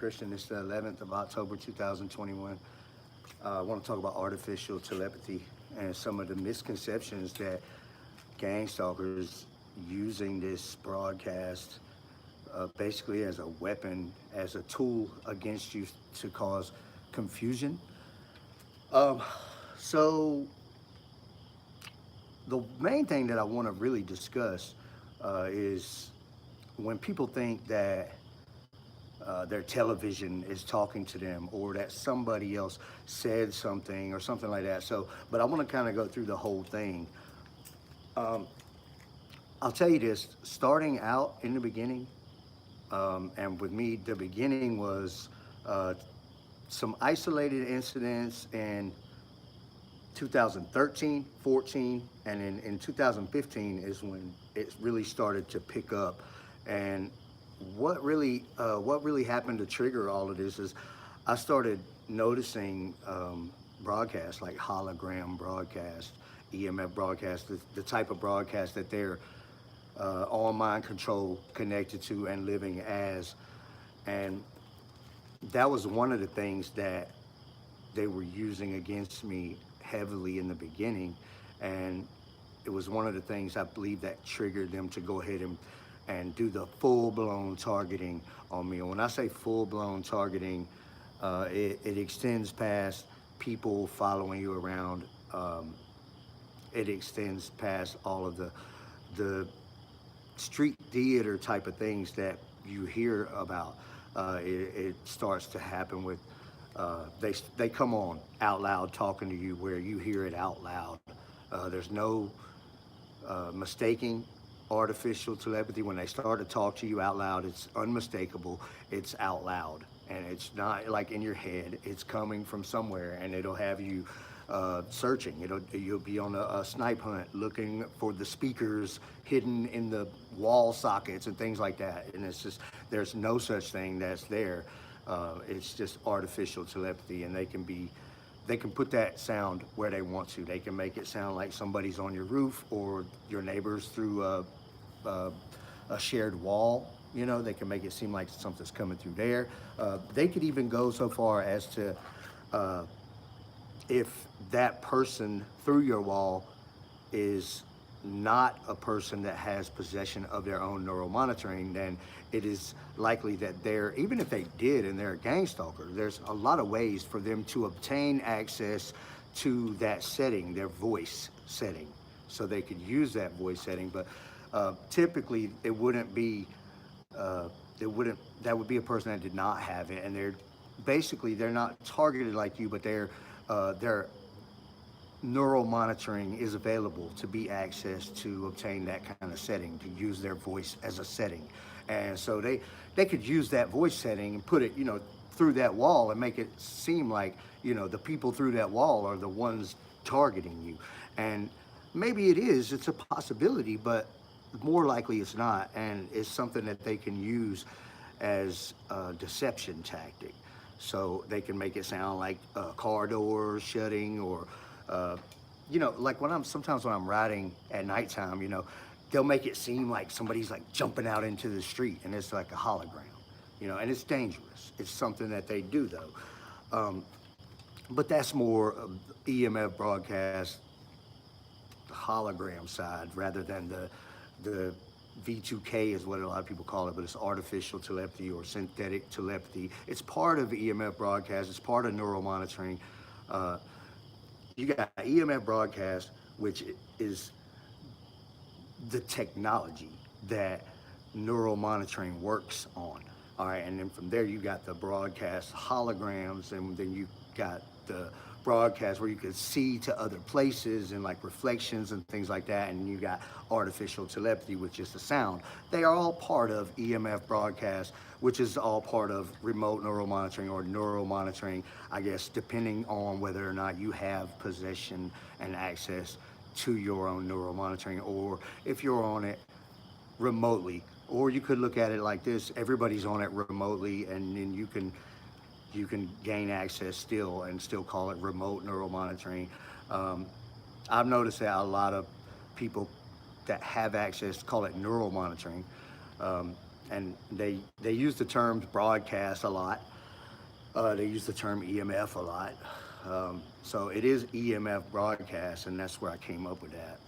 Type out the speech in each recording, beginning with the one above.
Christian. It's the 11th of October 2021. I want to talk about artificial telepathy and some of the misconceptions that gang stalkers using this broadcast basically as a weapon, as a tool against you to cause confusion. Um, so, the main thing that I want to really discuss is when people think that their television is talking to them or that somebody else said something or something like that. So, but I want to kind of go through the whole thing. Um, I'll tell you this, starting out in the beginning, and with me, the beginning was uh, some isolated incidents in 2013, 14, and in 2015 is when it really started to pick up. And what really happened to trigger all of this is I started noticing broadcasts like hologram broadcast, EMF broadcast, the type of broadcast that they're on mind control connected to and living as. And that was one of the things that they were using against me heavily in the beginning. And it was one of the things I believe that triggered them to go ahead and do the full-blown targeting on me. And when I say full-blown targeting, it extends past people following you around. It extends past all of the street theater type of things that you hear about. It starts to happen with they come on out loud talking to you where you hear it out loud. There's no mistaking artificial telepathy. When they start to talk to you out loud, it's unmistakable. It's out loud, and it's not like in your head. It's coming from somewhere, and it'll have you searching. You'll be on a snipe hunt looking for the speakers hidden in the wall sockets and things like that. And it's just there's no such thing that's there. It's just artificial telepathy, and they can put that sound where they want to. They can make it sound like somebody's on your roof or your neighbors through a shared wall. They can make it seem like something's coming through there. They could even go so far as to if that person through your wall is not a person that has possession of their own neural monitoring, then it is likely that even if they did and they're a gang stalker, there's a lot of ways for them to obtain access to that setting, their voice setting, so they could use that voice setting. But typically it wouldn't be, that would be a person that did not have it, and they're not targeted like you, but their neural monitoring is available to be accessed to obtain that kind of setting, to use their voice as a setting. And so they could use that voice setting and put it, through that wall and make it seem like, the people through that wall are the ones targeting you. And maybe it's a possibility, but more likely it's not. And it's something that they can use as a deception tactic. So they can make it sound like car doors shutting, or like sometimes when I'm riding at nighttime, they'll make it seem like somebody's like jumping out into the street, and it's like a hologram, and it's dangerous. It's something that they do though. But that's more EMF broadcast, the hologram side, rather than the V2K is what a lot of people call it, but it's artificial telepathy or synthetic telepathy. It's part of EMF broadcast. It's part of neural monitoring. You got EMF broadcast, which is the technology that neural monitoring works on. All right, and then from there you got the broadcast holograms, and then you got the broadcast where you could see to other places and like reflections and things like that. And you got artificial telepathy, which is the sound. They are all part of EMF broadcast, which is all part of remote neural monitoring or neural monitoring, I guess, depending on whether or not you have possession and access to your own neural monitoring, or if you're on it remotely. Or you could look at it like this: everybody's on it remotely, and then you can gain access still and still call it remote neural monitoring. I've noticed that a lot of people that have access call it neural monitoring. and they use the term broadcast a lot. They use the term EMF a lot. So it is EMF broadcast, and that's where I came up with that.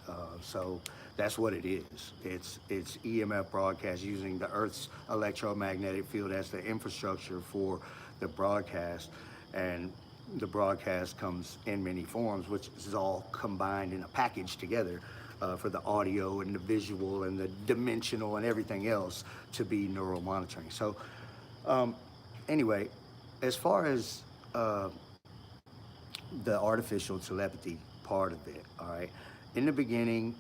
So that's what it is. It's EMF broadcast using the Earth's electromagnetic field as the infrastructure for the broadcast, and the broadcast comes in many forms, which is all combined in a package together for the audio and the visual and the dimensional and everything else to be neural monitoring. So anyway, as far as the artificial telepathy part of it, all right, in the beginning,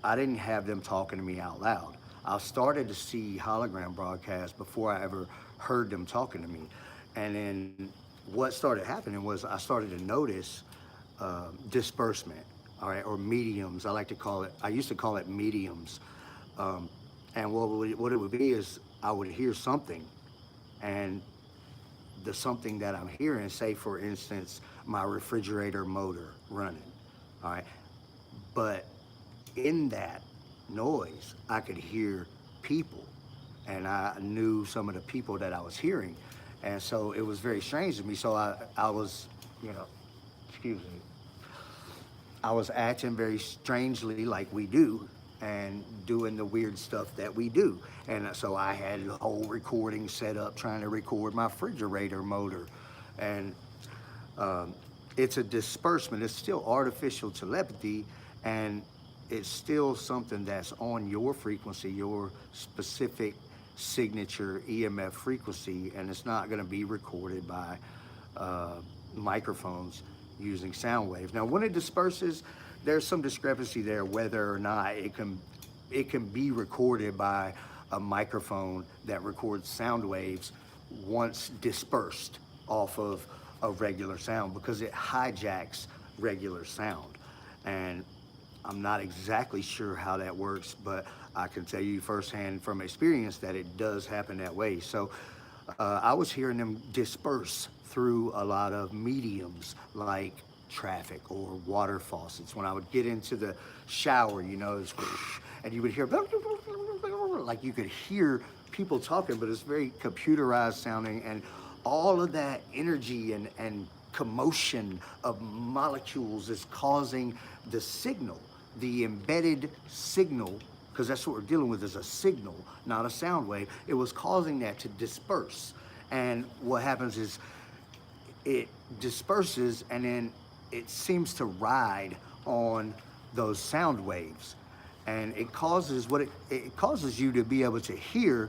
I didn't have them talking to me out loud. I started to see hologram broadcasts before I ever heard them talking to me. And then what started happening was I started to notice disbursement, all right, or mediums. I like to call it, I used to call it mediums. And what it would be is I would hear something, and the something that I'm hearing, say for instance, my refrigerator motor running, all right, but in that noise, I could hear people, and I knew some of the people that I was hearing, and so it was very strange to me. So I was, you know, excuse me, I was acting very strangely like we do, and doing the weird stuff that we do. And so I had a whole recording set up trying to record my refrigerator motor. And it's a disbursement. It's still artificial telepathy, and it's still something that's on your frequency, your specific signature EMF frequency, and it's not going to be recorded by microphones using sound waves. Now, when it disperses, there's some discrepancy there whether or not it can be recorded by a microphone that records sound waves once dispersed off of a regular sound, because it hijacks regular sound. And I'm not exactly sure how that works, but I can tell you firsthand from experience that it does happen that way. So I was hearing them disperse through a lot of mediums like traffic or water faucets. When I would get into the shower, you know, and you would hear, like you could hear people talking, but it's very computerized sounding, and all of that energy and commotion of molecules is causing the signal, the embedded signal, because that's what we're dealing with, is a signal, not a sound wave. It was causing that to disperse. And what happens is it disperses, and then it seems to ride on those sound waves. And it causes it causes you to be able to hear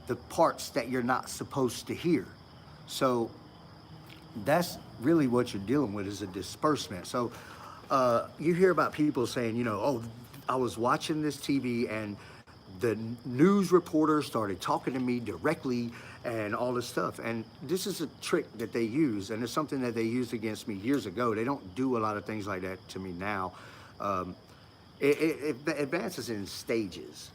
the parts that you're not supposed to hear. So that's really what you're dealing with, is a disbursement. So you hear about people saying, you know, oh, I was watching this TV and the news reporter started talking to me directly and all this stuff. And this is a trick that they use, and it's something that they used against me years ago. They don't do a lot of things like that to me now. It advances in stages.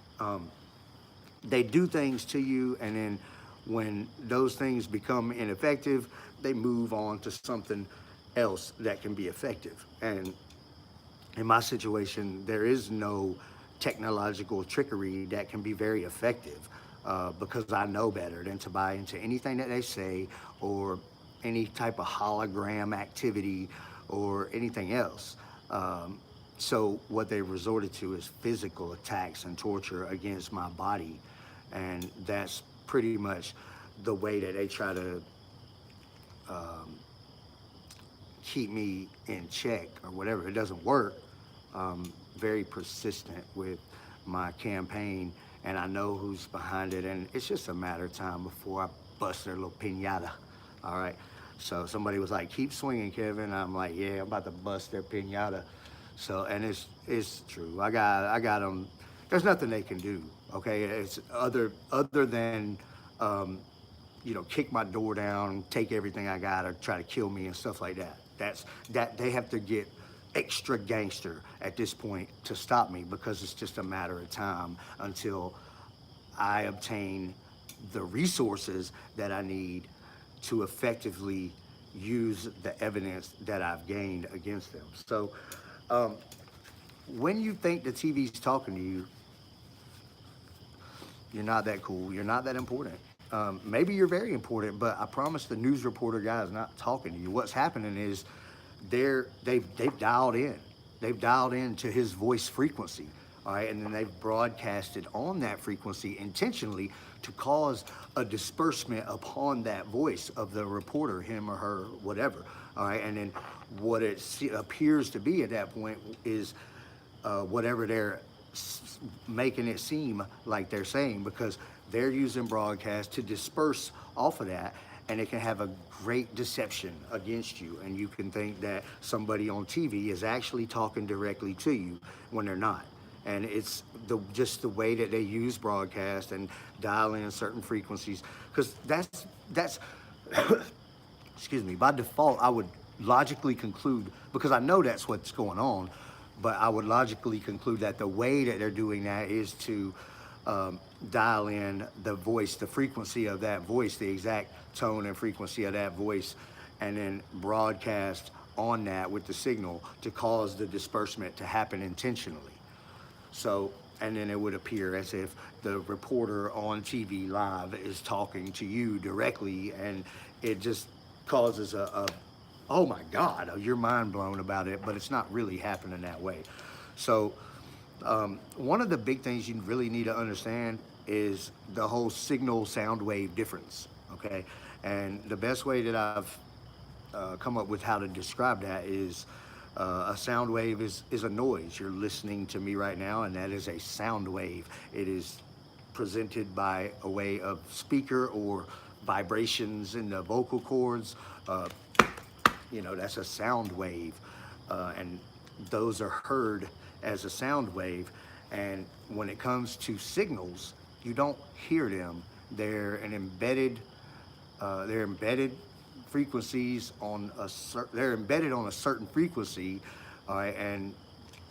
They do things to you, and then when those things become ineffective, they move on to something else that can be effective. And in my situation, there is no technological trickery that can be very effective, because I know better than to buy into anything that they say, or any type of hologram activity or anything else. So what they resorted to is physical attacks and torture against my body. And that's pretty much the way that they try to keep me in check or whatever. It doesn't work. Very persistent with my campaign, and I know who's behind it, and it's just a matter of time before I bust their little piñata. All right. So somebody was like, keep swinging, Kevin. I'm like, yeah, I'm about to bust their piñata. So, and it's true. I got them. There's nothing they can do. Okay. It's other than, you know, kick my door down, take everything I got, or try to kill me and stuff like that. That they have to get extra gangster at this point to stop me, because it's just a matter of time until I obtain the resources that I need to effectively use the evidence that I've gained against them. So when you think the TV's talking to you, You're not that cool. You're not that important. Maybe you're very important, but I promise the news reporter guy is not talking to you. What's happening is they've dialed in. They've dialed into his voice frequency, all right, and then they've broadcasted on that frequency intentionally to cause a disbursement upon that voice of the reporter, him or her, whatever, all right, and then what appears to be at that point is whatever they're making it seem like they're saying, because they're using broadcast to disperse off of that, and it can have a great deception against you, and you can think that somebody on TV is actually talking directly to you when they're not. And it's just the way that they use broadcast and dial in certain frequencies, because that's excuse me, by default I would logically conclude, because I know that's what's going on, but I would logically conclude that the way that they're doing that is to dial in the voice, the frequency of that voice, the exact tone and frequency of that voice, and then broadcast on that with the signal to cause the disbursement to happen intentionally. So, and then it would appear as if the reporter on TV live is talking to you directly, and it just causes oh my God, you're mind blown about it, but it's not really happening that way. So, one of the big things you really need to understand is the whole signal sound wave difference, okay? And the best way that I've come up with how to describe that is a sound wave is a noise. You're listening to me right now, and that is a sound wave. It is presented by a way of speaker or vibrations in the vocal cords. That's a sound wave, and those are heard as a sound wave. And when it comes to signals, you don't hear them. They're embedded frequencies on they're embedded on a certain frequency, all right. And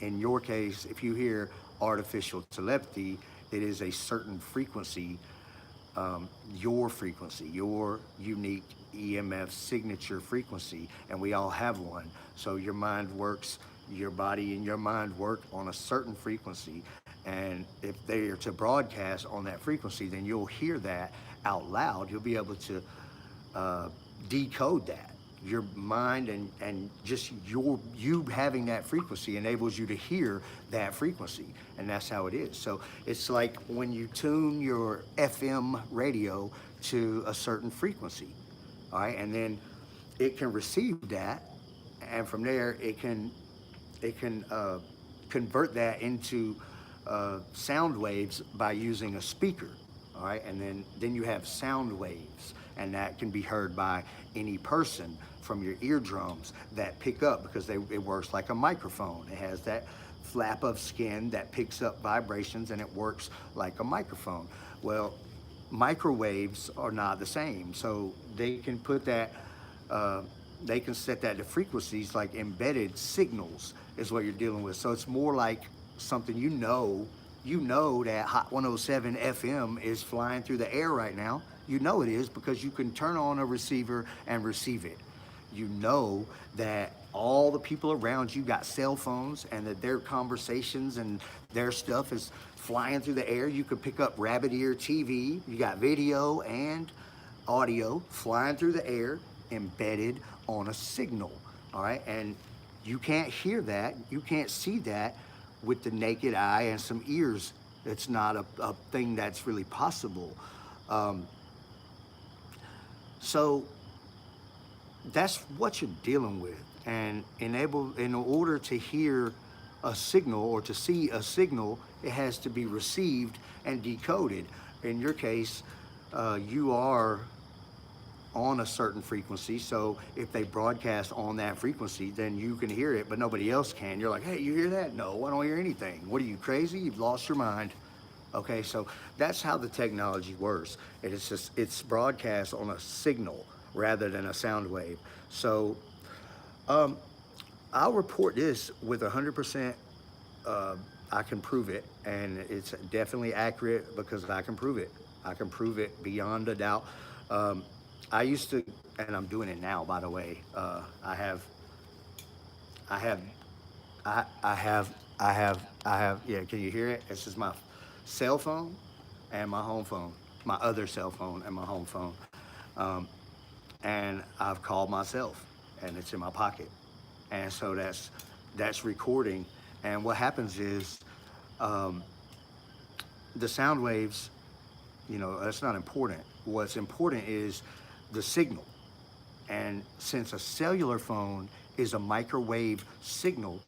in your case, if you hear artificial telepathy, it is a certain frequency, your frequency, your unique EMF signature frequency, and we all have one. So your body and your mind work on a certain frequency, and if they are to broadcast on that frequency, then you'll hear that out loud. You'll be able to decode that. Your mind and just you having that frequency enables you to hear that frequency, and that's how it is. So it's like when you tune your FM radio to a certain frequency, all right, and then it can receive that, and from there it can convert that into sound waves by using a speaker, all right, and then you have sound waves, and that can be heard by any person from your eardrums that pick up, because it works like a microphone. It has that flap of skin that picks up vibrations, and it works like a microphone. Well, microwaves are not the same, so they can put that they can set that to frequencies like embedded signals is what you're dealing with. So it's more like something you know that Hot 107 FM is flying through the air right now. You know it is, because you can turn on a receiver and receive it. You know that all the people around you got cell phones, and that their conversations and their stuff is flying through the air. You could pick up rabbit ear TV. You got video and audio flying through the air, embedded on a signal, all right? And you can't hear that, you can't see that with the naked eye and some ears. It's not a thing that's really possible. So that's what you're dealing with. And in order to hear a signal or to see a signal, it has to be received and decoded. In your case, you are on a certain frequency, so if they broadcast on that frequency, then you can hear it, but nobody else can. You're like, hey, you hear that? No, I don't hear anything. What are you, crazy? You've lost your mind. Okay, so that's how the technology works. It's broadcast on a signal rather than a sound wave. So I'll report this with 100%. I can prove it, and it's definitely accurate because I can prove it. I can prove it beyond a doubt. I used to, and I'm doing it now, by the way. I have, yeah, can you hear it? This is my cell phone, and my home phone, my other cell phone and my home phone. Um, and I've called myself, and it's in my pocket. And so that's recording. And what happens is um, the sound waves, that's not important. What's important is the signal. And since a cellular phone is a microwave signal,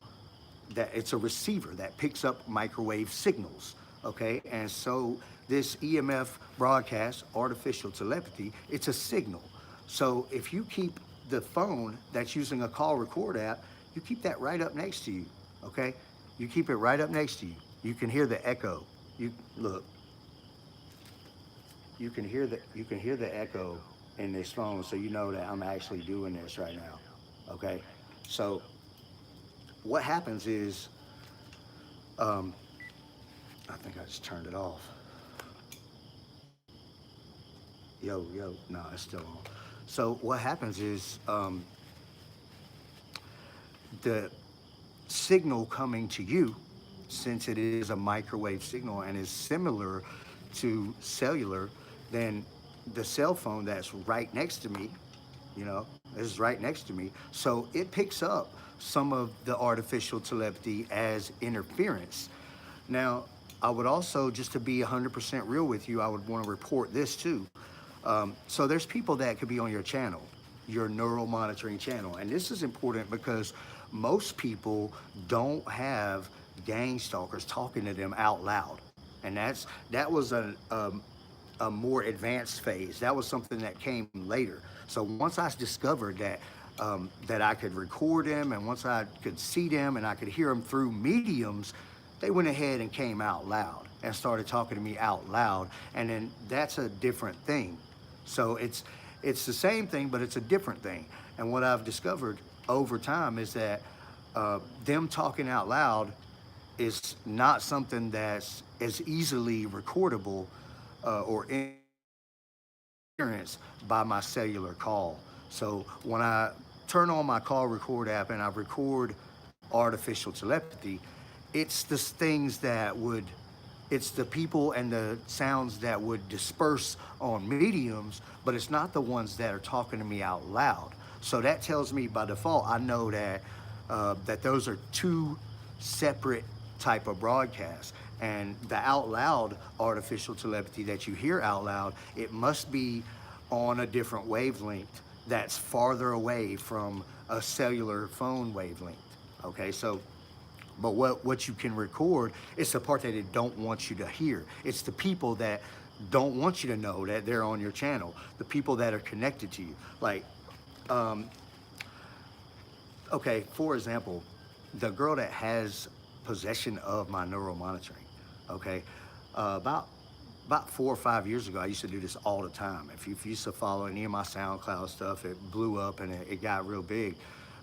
that it's a receiver that picks up microwave signals, okay? And so this EMF broadcast, artificial telepathy, it's a signal. So if you keep the phone that's using a call record app, you keep that right up next to you, okay? You keep it right up next to you. You can hear the echo. You look, you can hear the echo in this phone, so you know that I'm actually doing this right now, okay? So what happens is, um, I think I just turned it off. Yo, no, it's still on. So what happens is the signal coming to you, since it is a microwave signal and is similar to cellular, then the cell phone that's right next to me, is right next to me. So it picks up some of the artificial telepathy as interference. Now, I would also, just to be 100% real with you, I would want to report this too. So there's people that could be on your channel, your neural monitoring channel. And this is important because most people don't have gang stalkers talking to them out loud. And that was a more advanced phase. That was something that came later. So once I discovered that I could record them, and once I could see them and I could hear them through mediums, they went ahead and came out loud and started talking to me out loud. And then that's a different thing. So it's the same thing, but it's a different thing. And what I've discovered over time is that them talking out loud is not something that's as easily recordable or experienced by my cellular call. So when I turn on my call record app and I record artificial telepathy, it's the things that would, it's the people and the sounds that would disperse on mediums, but it's not the ones that are talking to me out loud. So that tells me by default, I know that those are two separate type of broadcasts. And the out loud artificial telepathy that you hear out loud, it must be on a different wavelength that's farther away from a cellular phone wavelength. Okay, so but what you can record is the part that they don't want you to hear. It's the people that don't want you to know that they're on your channel, the people that are connected to you. Like, okay, for example, the girl that has possession of my neural monitoring, okay, about 4 or 5 years ago, I used to do this all the time. If you used to follow any of my SoundCloud stuff, it blew up and it got real big.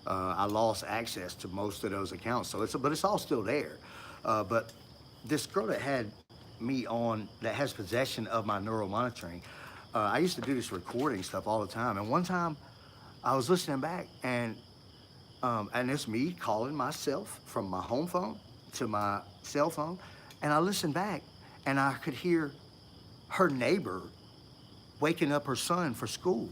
I lost access to most of those accounts, so but it's all still there. But this girl that had me on, that has possession of my neural monitoring, I used to do this recording stuff all the time. And one time, I was listening back, and it's me calling myself from my home phone to my cell phone, and I listened back, and I could hear her neighbor waking up her son for school.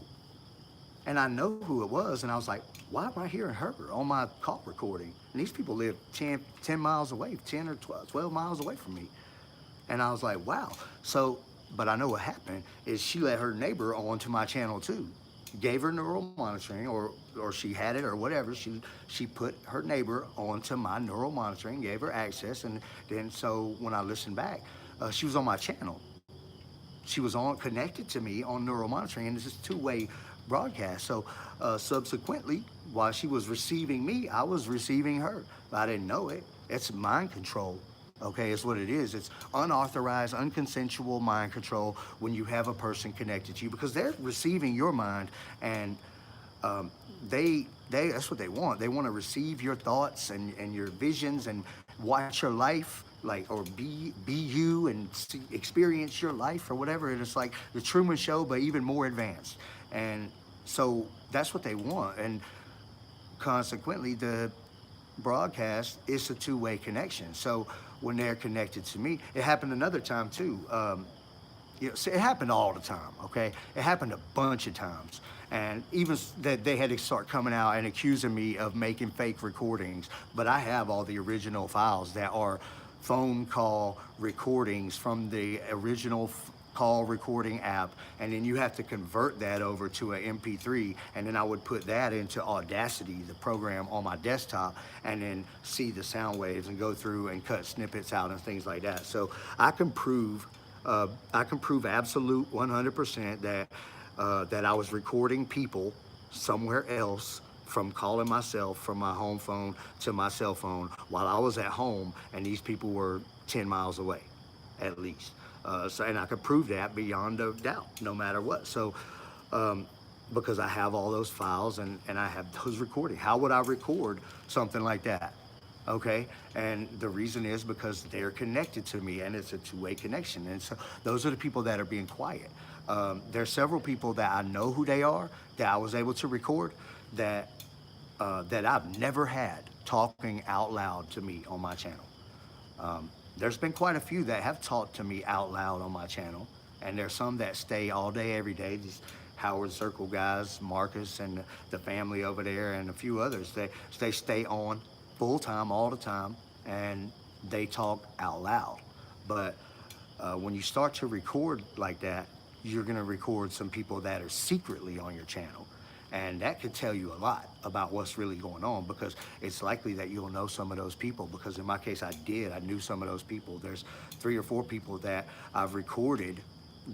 And I know who it was, and I was like, why am I hearing her on my call recording? And these people live 10 miles away, 10 or 12 miles away from me. And I was like, wow. So, but I know what happened is she let her neighbor onto my channel too. Gave her neural monitoring, or she had it or whatever. She put her neighbor onto my neural monitoring, gave her access, and then so when I listened back, she was on my channel. She was connected to me on neural monitoring, and this is two-way broadcast. So subsequently, while she was receiving me, I was receiving her. I didn't know it. It's mind control. Okay, it's what it is. It's unauthorized, unconsensual mind control when you have a person connected to you, because they're receiving your mind, and they that's what they want. They want to receive your thoughts and your visions and watch your life, like, or be you and experience your life or whatever. And it's like the Truman Show, but even more advanced. And so that's what they want. And consequently, the broadcast is a two-way connection. So when they're connected to me, it happened another time too. See, it happened all the time, okay? It happened a bunch of times. And even that they had to start coming out and accusing me of making fake recordings. But I have all the original files that are phone call recordings from the original call recording app, and then you have to convert that over to an MP3, and then I would put that into Audacity, the program on my desktop, and then see the sound waves and go through and cut snippets out and things like that. So I can prove absolute 100% that I was recording people somewhere else from calling myself from my home phone to my cell phone while I was at home, and these people were 10 miles away, at least. And I could prove that beyond a doubt, no matter what. So, because I have all those files and I have those recordings. How would I record something like that? Okay, and the reason is because they're connected to me, and it's a two-way connection. And so those are the people that are being quiet. There's several people that I know who they are that I was able to record that that I've never had talking out loud to me on my channel. There's been quite a few that have talked to me out loud on my channel, and there's some that stay all day, every day. These Howard Circle guys, Marcus and the family over there, and a few others. They stay on full time all the time, and they talk out loud. But when you start to record like that, you're gonna record some people that are secretly on your channel. And that could tell you a lot about what's really going on, because it's likely that you'll know some of those people, because in my case, I knew some of those people. There's 3 or 4 people that I've recorded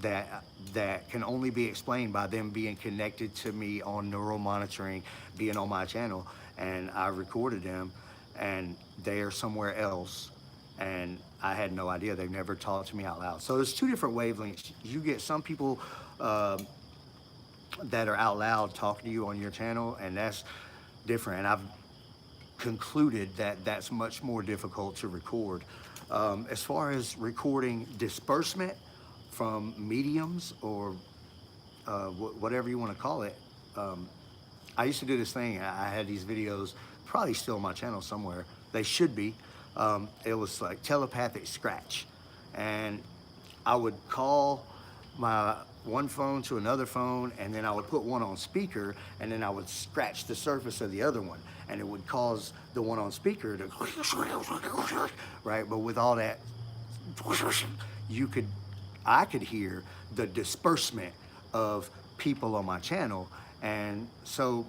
that can only be explained by them being connected to me on neural monitoring, being on my channel, and I recorded them, and they are somewhere else, and I had no idea. They've never talked to me out loud. So there's 2 different wavelengths. You get some people that are out loud talking to you on your channel, and that's different. And I've concluded that that's much more difficult to record. As far as recording disbursement from mediums, or whatever you want to call it, I used to do this thing. I had these videos, probably still on my channel somewhere. They should be. It was like telepathic scratch, and I would call my one phone to another phone, and then I would put one on speaker, and then I would scratch the surface of the other one, and it would cause the one on speaker to right. But with all that, I could hear the disbursement of people on my channel. And so,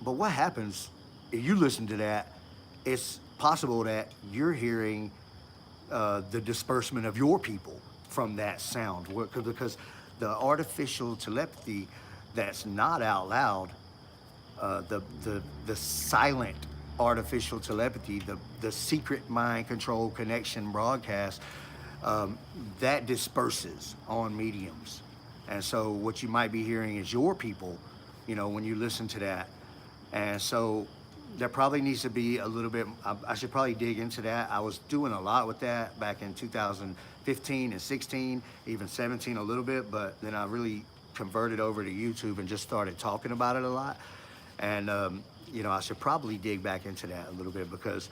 but what happens if you listen to that? It's possible that you're hearing the disbursement of your people from that sound, because the artificial telepathy that's not out loud, the silent artificial telepathy, the secret mind control connection broadcast, that disperses on mediums. And so what you might be hearing is your people, when you listen to that. And so there probably needs to be a little bit, I should probably dig into that. I was doing a lot with that back in 2015 and 16, even 17 a little bit, but then I really converted over to YouTube and just started talking about it a lot. And, I should probably dig back into that a little bit, because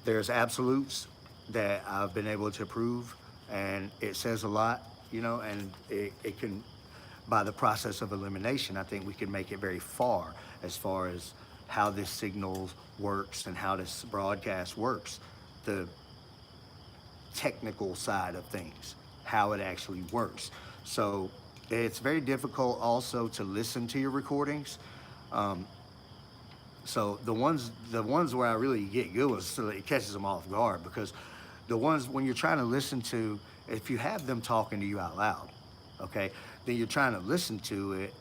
there's absolutes that I've been able to prove, and it says a lot, and it can, by the process of elimination, I think we can make it very far as far as how this signal works and how this broadcast works, the technical side of things, how it actually works. So it's very difficult also to listen to your recordings. So the ones where I really get good ones, so it catches them off guard, because the ones when you're trying to listen to, if you have them talking to you out loud, okay, then you're trying to listen to it,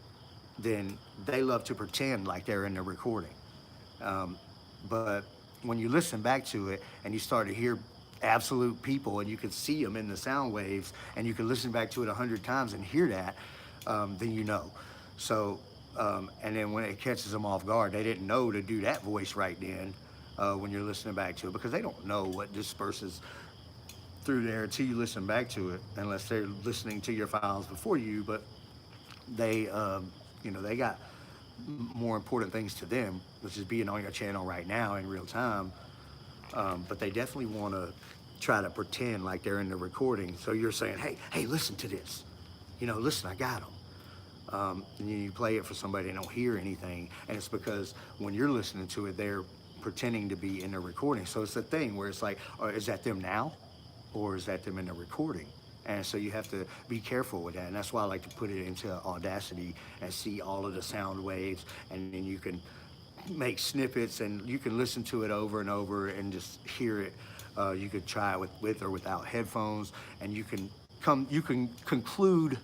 then they love to pretend like they're in the recording. But when you listen back to it and you start to hear absolute people, and you can see them in the sound waves, and you can listen back to it 100 times and hear that, then you know. So, and then when it catches them off guard, they didn't know to do that voice right then when you're listening back to it, because they don't know what disperses through there until you listen back to it, unless they're listening to your files before you. But they, they got more important things to them, which is being on your channel right now in real time. But they definitely want to try to pretend like they're in the recording. So you're saying, hey, listen to this. Listen, I got them. And you play it for somebody and don't hear anything. And it's because when you're listening to it, they're pretending to be in the recording. So it's a thing where it's like, is that them now? Or is that them in the recording? And so you have to be careful with that. And that's why I like to put it into Audacity and see all of the sound waves. And then you can make snippets and you can listen to it over and over and just hear it. You could try it with or without headphones, and you can conclude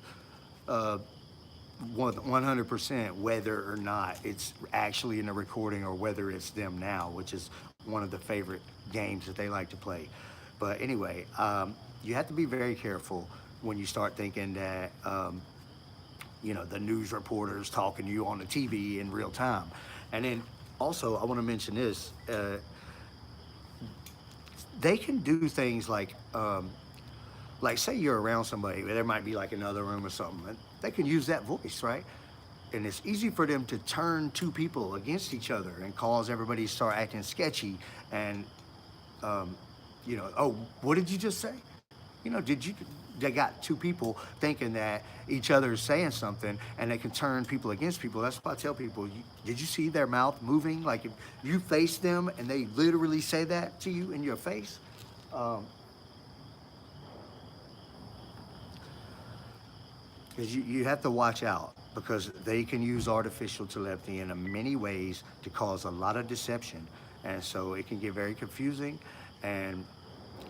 100% whether or not it's actually in the recording or whether it's them now, which is one of the favorite games that they like to play. But anyway, you have to be very careful when you start thinking that the news reporters talking to you on the TV in real time. And then also I want to mention this. They can do things like say you're around somebody, there might be like another room or something, and they can use that voice, right? And it's easy for them to turn two people against each other and cause everybody to start acting sketchy. And, oh, what did you just say? They got two people thinking that each other is saying something, and they can turn people against people. That's why I tell people, did you see their mouth moving? Like if you face them and they literally say that to you in your face, because you have to watch out, because they can use artificial telepathy in many ways to cause a lot of deception. And so it can get very confusing, and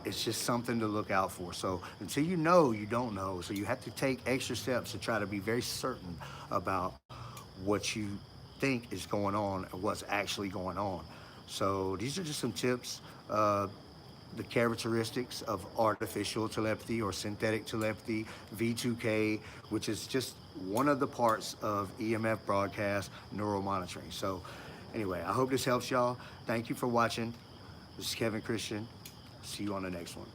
it's just something to look out for. So until you know, you don't know. So you have to take extra steps to try to be very certain about what you think is going on and what's actually going on. So these are just some tips. The characteristics of artificial telepathy or synthetic telepathy, V2K, which is just one of the parts of EMF broadcast neural monitoring. So anyway, I hope this helps y'all. Thank you for watching. This is Kevin Christian. See you on the next one.